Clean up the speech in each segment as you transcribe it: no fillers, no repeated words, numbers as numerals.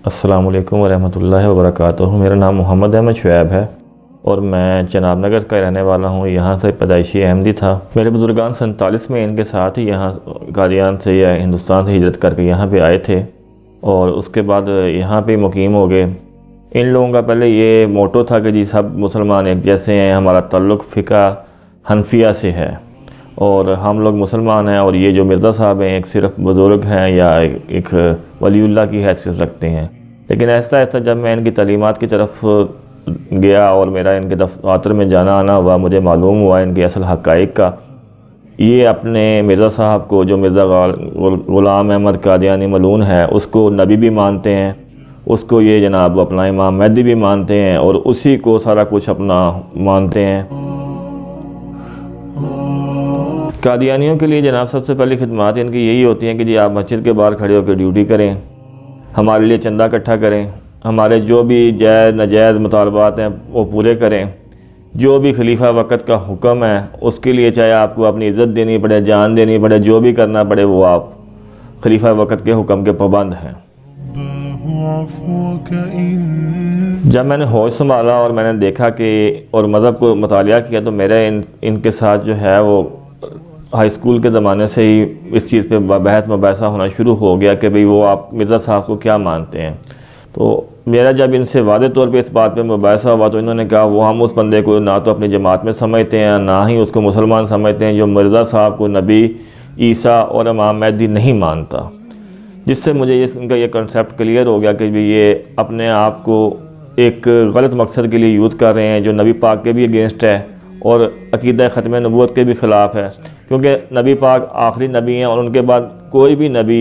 अस्सलामु अलैकुम वरहमतुल्लाहि वबरकातुहू। मेरा नाम मोहम्मद अहमद शुएब है और मैं जनाब नगर का रहने वाला हूँ। यहाँ से पैदाइशी अहमदी था। मेरे बुजुर्गान 47 में इनके साथ ही यहाँ कादियान से या हिंदुस्तान से हिजरत करके यहाँ पे आए थे और उसके बाद यहाँ पे मुकीम हो गए। इन लोगों का पहले ये मोटो था कि जी सब मुसलमान एक जैसे हैं, हमारा ताल्लुक़ फ़िक़ा हनफिया से है और हम लोग मुसलमान हैं और ये जो मिर्ज़ा साहब हैं एक सिर्फ बुज़ुर्ग हैं या एक वलीउल्लाह की हैसियत रखते हैं। लेकिन ऐसा ऐसा जब मैं इनकी तालीमात की तरफ गया और मेरा इनके दफ़ातर में जाना आना हुआ, मुझे मालूम हुआ इनके असल हक़ाइक़ का। ये अपने मिर्ज़ा साहब को जो मिर्ज़ा ग़ुलाम अहमद कादियानी मलून है उसको नबी भी मानते हैं, उसको ये जनाब अपना इमाम महदी भी मानते हैं और उसी को सारा कुछ अपना मानते हैं। कादियानियों के लिए जनाब सबसे पहली खिदमत इनकी यही होती हैं कि जी आप मस्जिद के बाहर खड़े होकर ड्यूटी करें, हमारे लिए चंदा इकट्ठा करें, हमारे जो भी जायज़ नाजायज़ मुतालबात हैं वो पूरे करें, जो भी खलीफा वक़्त का हुक्म है उसके लिए चाहे आपको अपनी इज़्ज़त देनी पड़े, जान देनी पड़े, जो भी करना पड़े वो आप खलीफा वक़्त के हुक्म के पाबंद हैं। जब मैंने होश संभाला और मैंने देखा कि और मज़हब को मुतालिया किया तो मेरा इनके साथ जो है वो हाई स्कूल के ज़माने से ही इस चीज़ पे बहस मुबाहिसा होना शुरू हो गया कि भाई वो आप मिर्ज़ा साहब को क्या मानते हैं। तो मेरा जब इनसे वादे तौर पे इस बात पे मुबाहिसा हुआ तो इन्होंने कहा वो हम उस बंदे को ना तो अपनी जमात में समझते हैं ना ही उसको मुसलमान समझते हैं जो मिर्ज़ा साहब को नबी ईसा और इमाम महदी नहीं मानता। जिससे मुझे इनका ये कंसेप्ट क्लियर हो गया कि भाई ये अपने आप को एक गलत मकसद के लिए यूज़ कर रहे हैं जो नबी पाक के भी अगेंस्ट है और अक़ीदा ख़त्म नबूवत के भी ख़िलाफ़ है, क्योंकि नबी पाक आखिरी नबी हैं और उनके बाद कोई भी नबी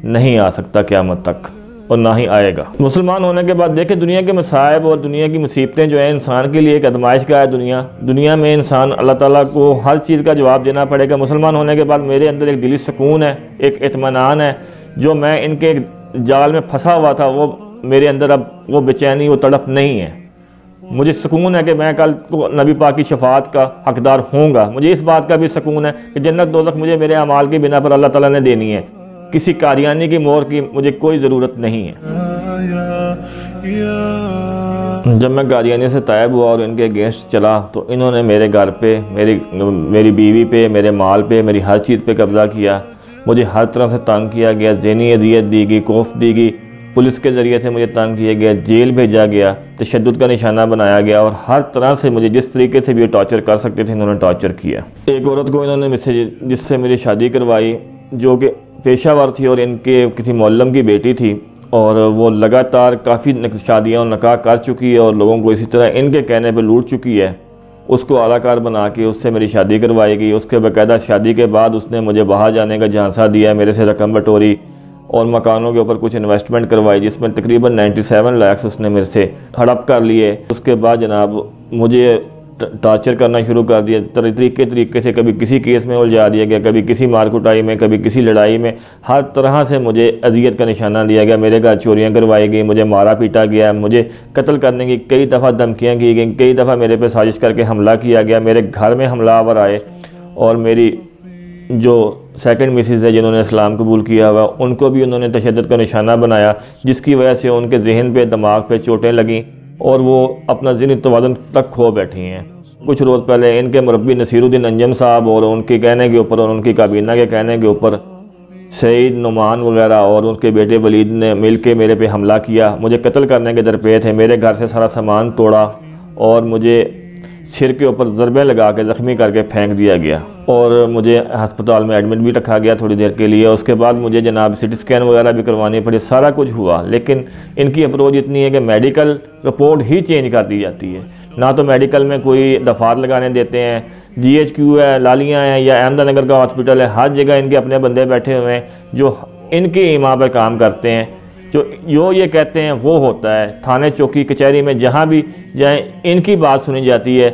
नहीं आ सकता क़यामत तक और ना ही आएगा। मुसलमान होने के बाद देखें दुनिया के मसाइब और दुनिया की मुसीबतें जो है इंसान के लिए एक आज़माइश का है। दुनिया में इंसान अल्लाह ताला को हर चीज़ का जवाब देना पड़ेगा। मुसलमान होने के बाद मेरे अंदर एक दिली सुकून है, एक इत्मीनान है। जो मैं इनके जाल में फंसा हुआ था वो मेरे अंदर अब वो बेचैनी वो तड़प नहीं है। मुझे सुकून है कि मैं कल को नबी पाक की शफाअत का हकदार होऊंगा। मुझे इस बात का भी सुकून है कि जन्नत दोज़ख मुझे मेरे अमाल की बिना पर अल्लाह ताला ने देनी है। किसी कादियानी की मोहर की मुझे कोई ज़रूरत नहीं है। जब मैं कादियानी से तायब हुआ और इनके अगेंस्ट चला तो इन्होंने मेरे घर पे, मेरी बीवी पे, मेरे माल पे, मेरी हर चीज़ पे कब्ज़ा किया। मुझे हर तरह से तंग किया गया, ज़हनी अज़ियत दी गई, कोफ्त दी गई, पुलिस के ज़रिए से मुझे तंग किया गया, जेल भेजा गया, तशद्दुद का निशाना बनाया गया और हर तरह से मुझे जिस तरीके से भी ये टॉर्चर कर सकते थे इन्होंने टॉर्चर किया। एक औरत को इन्होंने मुझसे जिससे मेरी शादी करवाई जो कि पेशावर थी और इनके किसी मौलम की बेटी थी और वो लगातार काफ़ी शादियाँ और निकाह कर चुकी है और लोगों को इसी तरह इनके कहने पर लूट चुकी है। उसको आलाकार बना के उससे मेरी शादी करवाई गई। उसके बाकायदा शादी के बाद उसने मुझे बाहर जाने का झांसा दिया, मेरे से रकम बटोरी और मकानों के ऊपर कुछ इन्वेस्टमेंट करवाई जिसमें तकरीबन 97 लाख उसने मेरे से हड़प कर लिए। उसके बाद जनाब मुझे टॉर्चर करना शुरू कर दिया तरीके से। कभी किसी केस में उलझा दिया गया, कभी किसी मारकुटाई में, कभी किसी लड़ाई में। हर तरह से मुझे अजियत का निशाना दिया गया। मेरे घर चोरियाँ करवाई गई, मुझे मारा पीटा गया, मुझे कत्ल करने की कई दफ़ा धमकियाँ की गई, कई दफ़ा मेरे पे साजिश करके हमला किया गया। मेरे घर में हमलावर आए और मेरी जो सेकंड मिसेज़ है जिन्होंने इस्लाम कबूल किया हुआ उनको भी उन्होंने तशद्दुद का निशाना बनाया, जिसकी वजह से उनके जहन पे, दिमाग पे चोटें लगीं और वो अपना ज़हनी तवाज़ुन तक खो बैठी हैं। कुछ रोज़ पहले इनके मुरब्बी नसीरुद्दीन अंजम साहब और उनके कहने के ऊपर और उनकी काबीना के कहने के ऊपर सईद नुमान वगैरह और उनके बेटे वलीद ने मिल के मेरे पे हमला किया। मुझे कत्ल करने के दरपे थे। मेरे घर से सारा सामान तोड़ा और मुझे सिर के ऊपर ज़रबे लगा के ज़ख्मी करके फेंक दिया गया और मुझे हस्पताल में एडमिट भी रखा गया थोड़ी देर के लिए। उसके बाद मुझे जनाब सिटी स्कैन वगैरह भी करवानी पड़ी, सारा कुछ हुआ। लेकिन इनकी अप्रोच इतनी है कि मेडिकल रिपोर्ट ही चेंज कर दी जाती है। ना तो मेडिकल में कोई दफात लगाने देते हैं, GHQ है, लालियाँ हैं या अहमदनगर का हॉस्पिटल है, हर जगह इनके अपने बंदे बैठे हुए हैं जो इनकी इमाम पर काम करते हैं। जो ये कहते हैं वो होता है। थाने चौकी कचहरी में जहाँ भी जाएँ इनकी बात सुनी जाती है।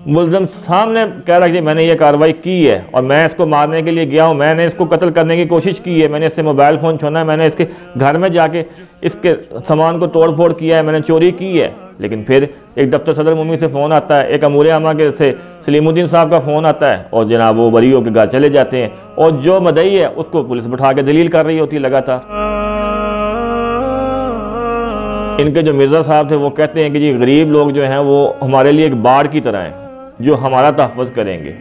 मुल्ज़िम सामने कह रहा है कि मैंने ये कार्रवाई की है और मैं इसको मारने के लिए गया हूँ, मैंने इसको कत्ल करने की कोशिश की है, मैंने इससे मोबाइल फ़ोन छीना है, मैंने इसके घर में जाके इसके सामान को तोड़ फोड़ किया है, मैंने चोरी की है। لیکن پھر ایک دفتر صدر مومی سے فون آتا ہے, ایک امور عامہ کے سے سلیم الدین صاحب کا فون آتا ہے, اور جناب وہ بری ہو کے گھر چلے جاتے ہیں, اور جو مدعی ہے اس کو پولیس بٹھا کے دلیل کر رہی ہوتی ہے لگاتار. ان کے جو مرزا صاحب تھے وہ کہتے ہیں کہ جی غریب لوگ جو ہیں وہ ہمارے لیے ایک باڑ کی طرح ہیں جو ہمارا تحفظ کریں گے,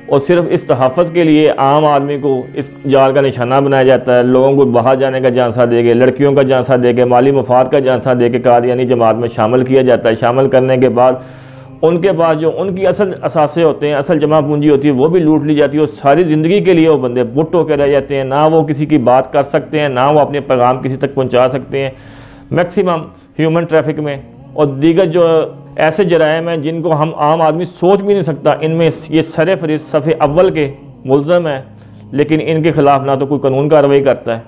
اور صرف اس تحفظ کے لیے عام آدمی کو اس جال کا نشانہ بنایا جاتا ہے, لوگوں کو باہر جانے کا جھانسا دے کے, لڑکیوں کا جھانسا دے کے, مالی مفاد کا جھانسا دے کے قادیانی جماعت میں شامل کیا جاتا ہے. شامل کرنے کے بعد ان کے پاس جو ان کی اصل اثاثے ہوتے ہیں, اصل جمع پونجی ہوتی ہے, وہ بھی لوٹ لی جاتی ہے, اور ساری زندگی کے لیے وہ بندے بٹ ہو کے رہ جاتے ہیں. نہ وہ کسی کی بات کر سکتے ہیں, نہ وہ اپنے پیغام کسی تک پہنچا سکتے ہیں. میکسیمم ہیومن ٹریفک میں اور دیگر جو ایسے جرائم ہیں جن کو ہم عام آدمی سوچ بھی نہیں سکتا, ان میں یہ سر فہرست صف اول کے ملزم ہیں, لیکن ان کے خلاف نہ تو کوئی قانون کارروائی کرتا ہے,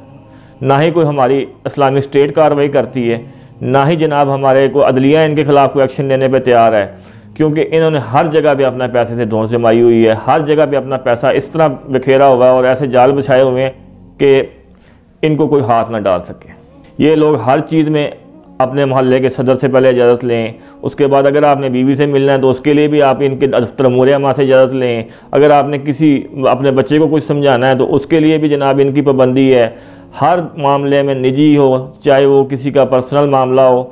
نہ ہی کوئی ہماری اسلامی اسٹیٹ کارروائی کرتی ہے, نہ ہی جناب ہمارے کو عدلیہ ان کے خلاف کوئی ایکشن لینے پہ تیار ہے, کیونکہ انہوں نے ہر جگہ پہ اپنا پیسے سے دھون جمائی ہوئی ہے, ہر جگہ پہ اپنا پیسہ اس طرح بکھیرا ہوا ہے اور ایسے جال بچھائے ہوئے ہیں کہ ان کو کوئی ہاتھ نہ ڈال سکے. یہ لوگ ہر چیز میں اپنے محلے کے صدر سے پہلے اجازت لیں, اس کے بعد اگر آپ نے بیوی سے ملنا ہے تو اس کے لیے بھی آپ ان کے دفتر امور عامہ سے اجازت لیں, اگر آپ نے کسی اپنے بچے کو کچھ سمجھانا ہے تو اس کے لیے بھی جناب ان کی پابندی ہے. ہر معاملے میں نجی ہو چاہے وہ کسی کا پرسنل معاملہ ہو,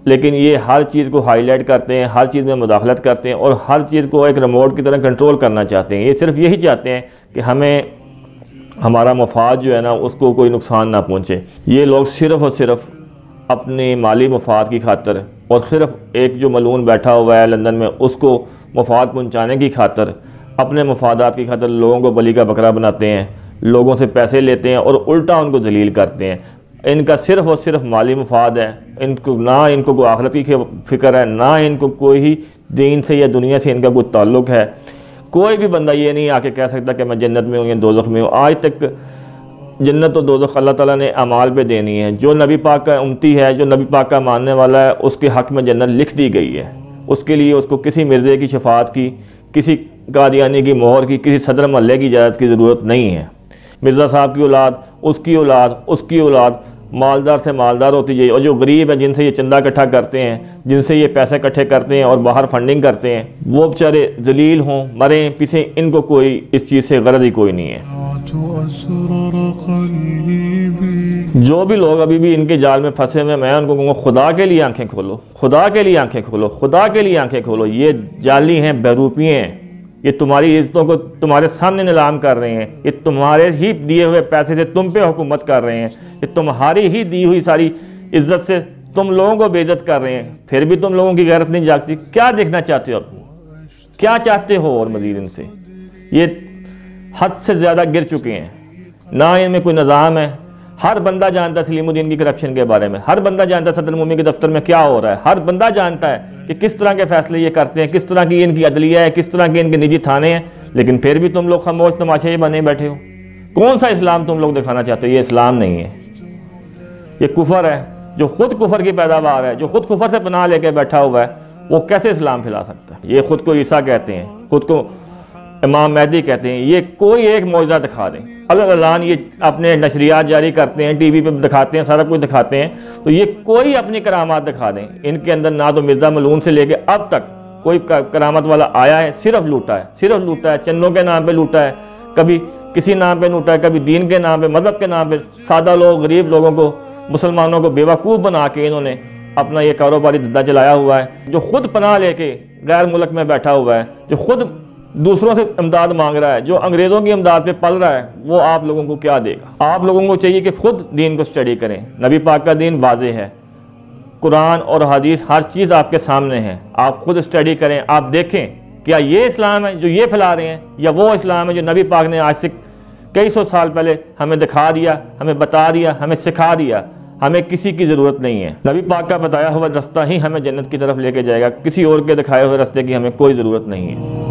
لیکن یہ ہر چیز کو ہائی لائٹ کرتے ہیں, ہر چیز میں مداخلت کرتے ہیں اور ہر چیز کو ایک ریموٹ کی طرح کنٹرول کرنا چاہتے ہیں. یہ صرف یہی چاہتے ہیں کہ ہمیں ہمارا مفاد جو ہے نا اس کو کوئی نقصان نہ پہنچے. یہ لوگ صرف اور صرف اپنے مالی مفاد کی خاطر اور صرف ایک جو ملعون بیٹھا ہوا ہے لندن میں اس کو مفاد پہنچانے کی خاطر, اپنے مفادات کی خاطر لوگوں کو بلی کا بکرا بناتے ہیں, لوگوں سے پیسے لیتے ہیں اور الٹا ان کو ذلیل کرتے ہیں. ان کا صرف اور صرف مالی مفاد ہے, نہ ان کو کوئی آخرت کی فکر ہے, نہ ان کو کوئی دین سے یا دنیا سے ان کا کوئی تعلق ہے. کوئی بھی بندہ یہ نہیں آ کے کہہ سکتا کہ میں جنت میں ہوں یا دوزخ میں ہوں. آج تک جنت و دوزخ اللہ تعالیٰ نے اعمال پہ دینی ہے. جو نبی پاک کا امتی ہے, جو نبی پاک کا ماننے والا ہے, اس کے حق میں جنت لکھ دی گئی ہے. اس کے لیے اس کو کسی مرزے کی شفاعت کی, کسی قادیانی کی مہر کی, کسی صدر محلے کی اجازت کی ضرورت نہیں ہے. مرزا صاحب کی اولاد, اس کی اولاد, اس کی اولاد مالدار سے مالدار ہوتی جائے, اور جو غریب ہیں جن سے یہ چندہ اکٹھا کرتے ہیں, جن سے یہ پیسے اکٹھے کرتے ہیں اور باہر فنڈنگ کرتے ہیں, وہ بیچارے ذلیل ہوں, مریں پیسیں, ان کو کوئی اس چیز سے غرض ہی کوئی نہیں ہے. جو بھی لوگ ابھی بھی ان کے جال میں پھنسے ہوئے, میں ان کو کہوں گا خدا کے لیے آنکھیں کھولو, خدا کے لیے آنکھیں کھولو, خدا کے لیے آنکھیں کھولو. یہ جعلی ہیں, بہروپی ہیں, یہ تمہاری عزتوں کو تمہارے سامنے نیلام کر رہے ہیں, یہ تمہارے ہی دیے ہوئے پیسے سے تم پہ حکومت کر رہے ہیں, یہ تمہاری ہی دی ہوئی ساری عزت سے تم لوگوں کو بے عزت کر رہے ہیں. پھر بھی تم لوگوں کی غیرت نہیں جاگتی. کیا دیکھنا چاہتے ہو, کیا چاہتے ہو اور مزید ان سے؟ یہ حد سے زیادہ گر چکے ہیں, نہ ان میں کوئی نظام ہے. ہر بندہ جانتا ہے سلیم الدین کی کرپشن کے بارے میں, ہر بندہ جانتا ہے صدر مومی کے دفتر میں کیا ہو رہا ہے, ہر بندہ جانتا ہے کہ کس طرح کے فیصلے یہ کرتے ہیں, کس طرح کی ان کی عدلیہ ہے, کس طرح کے ان کے نجی تھانے ہیں. لیکن پھر بھی تم لوگ خاموش تماشے بنے بیٹھے ہو. کون سا اسلام تم لوگ دکھانا چاہتے ہو؟ یہ اسلام نہیں ہے, یہ کفر ہے, جو خود کفر کی پیداوار ہے, جو خود کفر سے پناہ لے کے بیٹھا ہوا ہے, وہ کیسے اسلام پھیلا سکتا ہے؟ یہ خود کو عیسیٰ کہتے ہیں, خود کو امام مہدی کہتے ہیں. یہ کوئی ایک معجزہ دکھا دیں, اعلان یہ اپنے نشریات جاری کرتے ہیں, ٹی وی پہ دکھاتے ہیں, سارا کچھ دکھاتے ہیں, تو یہ کوئی اپنی کرامات دکھا دیں. ان کے اندر نہ تو مرزا ملعون سے لے کے اب تک کوئی کرامت والا آیا ہے, صرف لوٹا ہے, صرف لوٹا ہے. چندوں کے نام پہ لوٹا ہے, کبھی کسی نام پہ لوٹا ہے, کبھی دین کے نام پہ, مذہب کے نام پہ. سادہ لوگ, غریب لوگوں کو, مسلمانوں کو بیوقوف بنا کے انہوں نے اپنا یہ کاروباری دھندا چلایا ہوا ہے. جو خود پناہ لے کے غیر ملک میں بیٹھا ہوا ہے, جو خود دوسروں سے امداد مانگ رہا ہے, جو انگریزوں کی امداد پہ پل رہا ہے, وہ آپ لوگوں کو کیا دے گا؟ آپ لوگوں کو چاہیے کہ خود دین کو سٹڈی کریں. نبی پاک کا دین واضح ہے, قرآن اور حدیث ہر چیز آپ کے سامنے ہے. آپ خود سٹڈی کریں, آپ دیکھیں کیا یہ اسلام ہے جو یہ پھیلا رہے ہیں, یا وہ اسلام ہے جو نبی پاک نے آج سے کئی سو سال پہلے ہمیں دکھا دیا, ہمیں بتا دیا, ہمیں سکھا دیا. ہمیں کسی کی ضرورت نہیں ہے. نبی پاک کا بتایا ہوا رستہ ہی ہمیں جنت کی طرف لے کے جائے گا. کسی اور کے دکھائے ہوئے رستے کی ہمیں کوئی ضرورت نہیں ہے.